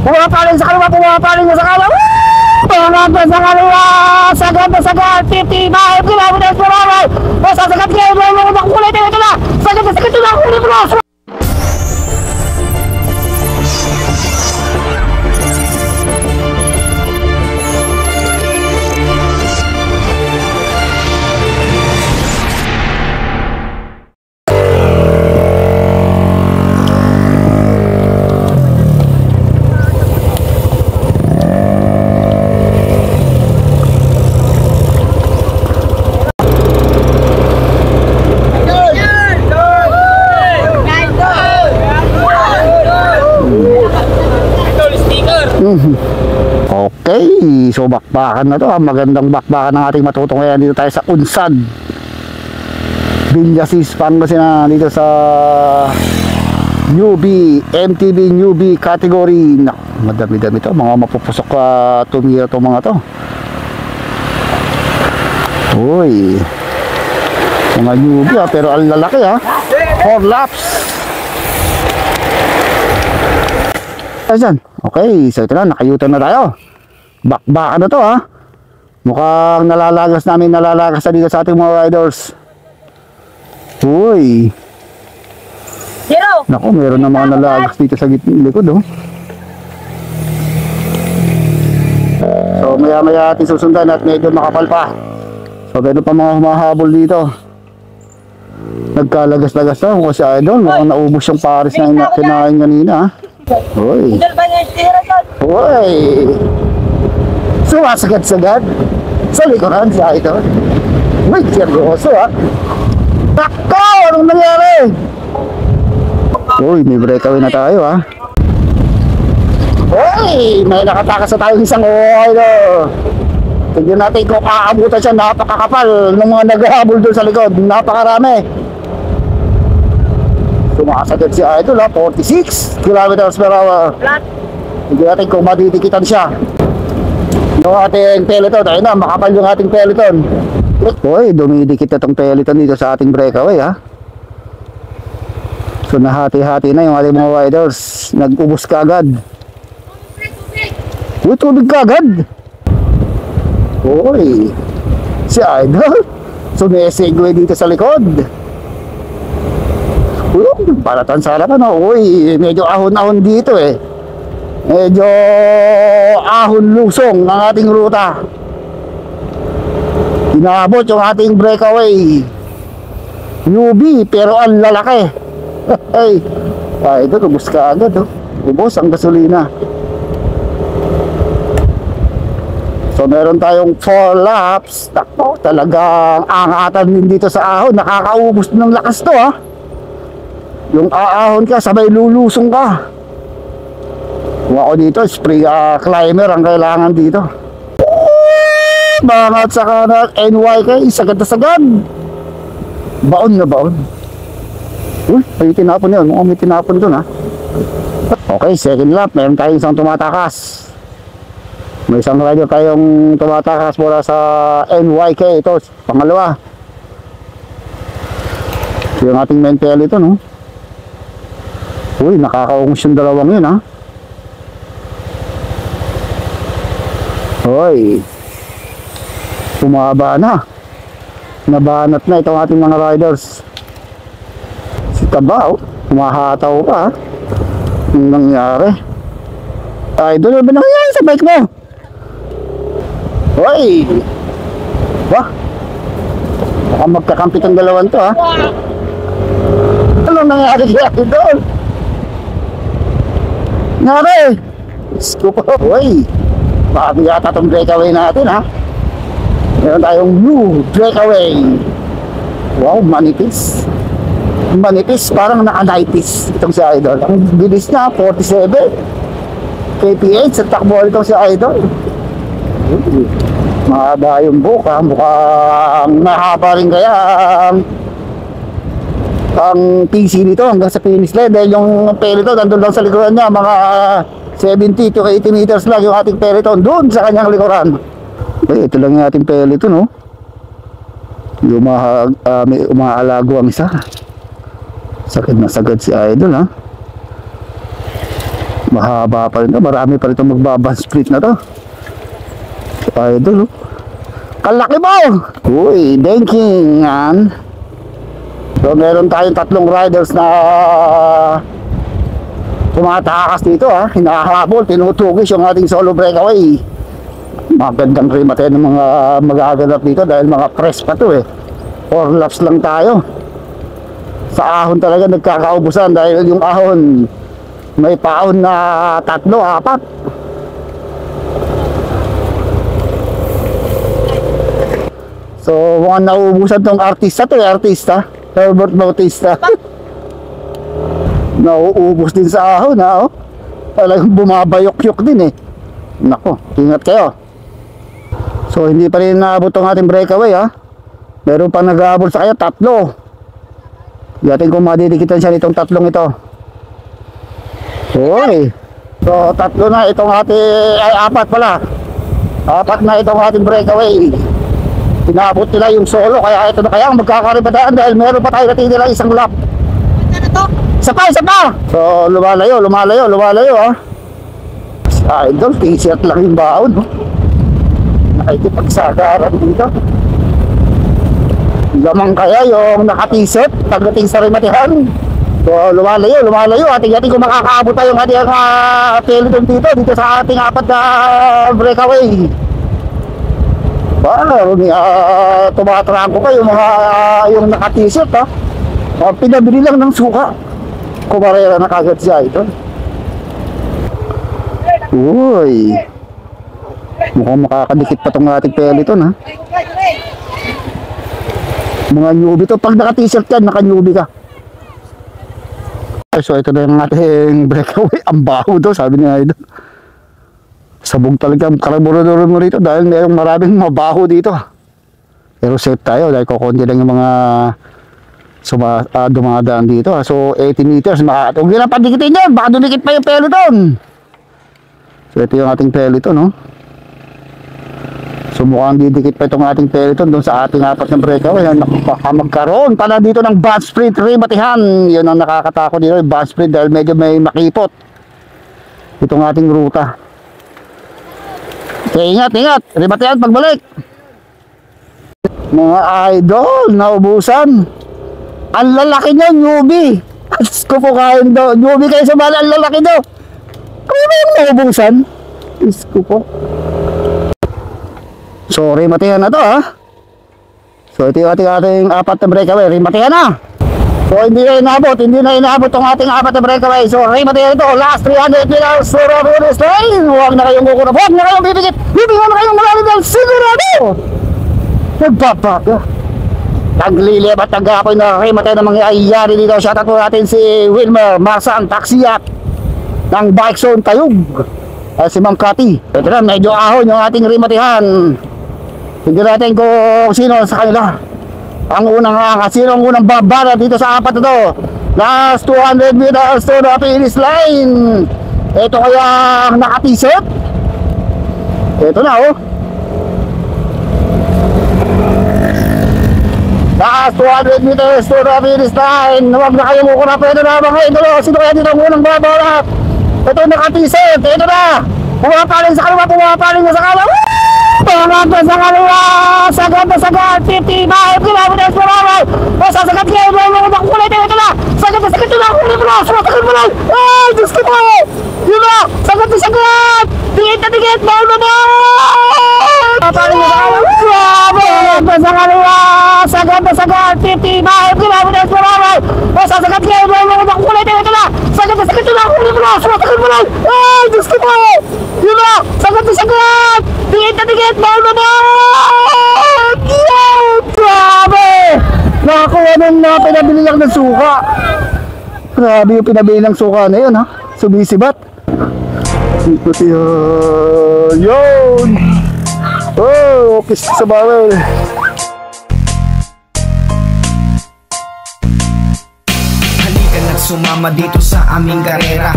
Pumapaling sa kaliwa, pumapaling sa kaliwa. Pumapaling sa kaliwa. Sagad na sagad. 55 kilometers per hour. Masasagad kayo. Mga kulay tayo na. Sagad na sagad na. Kulay bro. Okay, so bakbakan na to ha. Magandang bakbakan ng ating matutunghayan. Dito tayo sa Unsad, Villasis, Pangasinan, dito sa newbie, MTB newbie category. Madami-dami to, mga mapupusok tumira to mga to. Uy, mga newbie ha, pero ang lalaki ha. 4 laps. Ayan. Okay, so ito na, nakayutan na tayo. Bakbakan na to ha. Mukhang nalalagas na dito sa ating mga riders. Uy. Zero. Naku, meron na mga nalalagas dito sa likod oh. So maya ating susundan at medyo makapal pa. So meron pa mga humahabol dito. Nagkalagas-lagas na kung si Idol. Mukhang naubos yung pares na kinain kanina ha. Uy. Uy. Sumasagad-sagad sa likuran si Idol. Uy, seryoso ha. Takko! Anong nangyari? Uy, may breakaway na tayo ha. Uy, may nakatakas na tayong isang Idol. Tignan natin kung aabutan siya. Napakakapal ng mga naghahabol doon sa likod. Napakarami. Sumasagad si Idol ha, 46 kilometers per hour. Hindi natin kung madidikitan siya. Yung ating peloton, ayun na, makapal yung ating peloton. Uy, dumidikit na itong peloton dito sa ating breakaway ha. So nahati-hati na yung ating mga riders. Nag-ubos ka agad. Uy, tubig ka agad. Uy, si Idol sumisegue dito sa likod. Uy, palatan sa halaman no? Uy, medyo ahon-ahon dito eh. Medyo ahon lusong ang ating ruta. Inabot yung ating breakaway newbie pero ang lalaki. Ay, ito ubos ka agad oh. Ubos ang gasolina. So meron tayong 4 laps. Takbo, talagang angatan din dito sa ahon. Nakakaubos ng lakas to ha. Yung aahon ka, sabay lulusong ka. Kung ako dito, spray climber ang kailangan dito. Bangat sa kanan, NYK, sagad na sagad. Baon na baon. Uy, may tinapon yun. Mukhang may tinapon dun ha. Okay, second lap. Meron tayong isang tumatakas. May isang rider tayong tumatakas mula sa NYK. Ito, pangalawa. Ito yung ating main tail ito no. Uy, nakakaungos yung dalawang yun ha. Uy, bumaba na. Nabanat na itong ating mga riders. Si Tabaw, humahataw pa ha. Anong nangyari? Idol, ano ba nangyari sa bike mo? Uy, ba? Baka magkakampit ang dalawan to ha. Anong nangyari kaya Idol? Nangyari? Scoop up. Uy, bakit yata itong breakaway natin ha. Meron tayong blue breakaway. Wow, manipis. Manipis, parang naka-90s itong si Idol. Ang bilis niya, 47 kph sa takbo itong si Idol. Mahaba yung buka. Mukhang mahaba rin kaya ang PC nito hanggang sa finish line. Dahil yung peloton nandun lang sa likuran niya. Mga 70 to 80 meters lang yung ating peloton doon sa kanyang likuran. Okay, ito lang yung ating peloton no? May umaalago ang isa. Sakit na sagad si Idol ha. Mahaba pa rin to. Marami pa rin itong magbaband split na to. Idol, oh. Kalaki mo! Uy, banking yan. So meron tayong 3 riders na tumatakas dito, ha. Hinahabol, tinutugis yung ating solo breakaway. Magandang remate ng mga magaganap dito dahil mga press pa to, eh. 4 laps lang tayo. Sa ahon talaga nagkakaubusan dahil yung ahon may paon na 3, 4. So mukhang nauubusan tong artista to, artista Herbert Bautista. Nauubos din sa ahon, ha, oh. Talagang bumabayok-yok din, eh. Nako, ingat kayo. So hindi pa rin naabot ang ating breakaway, ha. Meron pa nag-aabot sa kanya, 3. Yatin kung madidikitan siya nitong 3 ito. Uy. So 3 na itong ating, ay 4 pala. 4 na itong ating breakaway. Pinabot nila yung solo, kaya ito na kaya ang magkakaribadaan dahil meron pa tayo natitira 1 lap. Ano to? Isa pa! So lumalayo, ha. Si Idol, t-shirt lang yung baon, no? Nakikipagsagaran dito. Lamang kaya yung naka-t-shirt pagdating sa rematihan. So lumalayo. Ating kung makakaabot tayo yung ating peloton dito sa ating 4 na breakaway. Tumatrangko pa yung mga yung naka-t-shirt, ha. Pinabili lang ng suka. Kumarera na kagad siya ito. Uy, mukhang makakadikit pa tong ating peloton, ha. Mga newbie to. Pag naka-t-shirt yan, naka-newbie ka. So ito na yung ating breakaway. Ang baho daw, sabi ni Idol. Sabog talaga ang karburador mo rito dahil mayroong maraming mabaho dito. Pero safe tayo dahil kukunti lang yung mga dumadaan dito. So 80 meters, huwag nyo lang padikitin yan, baka dumikit pa yung peloton. So ito yung ating peloton, no? So mukhang didikit pa itong ating peloton doon sa ating 4 na breakaway. Magkaroon pala dito ng band split rematihan. Yun ang nakakatakot dito, yung band split dahil medyo may makipot itong ating ruta. Okay, ingat, rematihan pagbalik. Mga idol, naubusan. Ang lalaki niya, newbie. Diyos ko po kain daw. Newbie kayo sa bala, ang lalaki daw. Kaya ba yung naubusan? Diyos ko po. So, rematihan na to, ha. So, ito yung ating 4 na breakaway. Rematihan na. So, hindi na inaabot ang ating 4 na breakaway. So, rematihan ito. Last 300 meters. So, Robles Lane. Huwag na kayong kukurap. Huwag na kayong bibigit. Bibigyan na kayong malalim dahil sigurado. Nagbabaga. Taglilib at tagapoy na rematihan na mangyayari dito. Shoutout po natin si Wilmer Marsan Taxiat ng Bike Zone Tayug. Si Ma'am Cathy. Ito na, medyo ahon yung ating rematihan. Hindi natin kung sino sa kanila ang sino ang unang babara dito sa 4 na to. Last 200 meters to the finish line. Ito kaya ang naka-t-shirt. Ito na, oh. Last 200 meters to the finish line. Huwag na kayong ukurap. Ito na mga idol. Sino kaya dito ang unang babara? Ito naka-t-shirt. Ito na. Pumapaling sa kaliwa. Sa kaliwa. Sagad. 55 kilometers per hour. Sasagat kayo. Makukulay tayo. Ito na. Sagad na. Kulit mo na. Sumatakil mo na. Ay, Diyos ko po. Yun na. Sagad. Dikit. Bawal na ba? Pumapaling sa kaliwa. Sa kaliwa. Sagad. 55 kilometers per hour. Sasagat kayo. Makukulay tayo. Ito na. Sagad na. Kulit mo na. Sumatakil mo na. Ay, Diyos ko po. Yun na. Sagad. Dikit. Bawal na ba? Grabe! Nakakuha na pinabili lang ng suka. Grabe yung pinabili ng suka na yun, ha? Sumisibat. Ikot yun. Oh, kiss sa bawal. Halika na't sumama dito sa aming karera.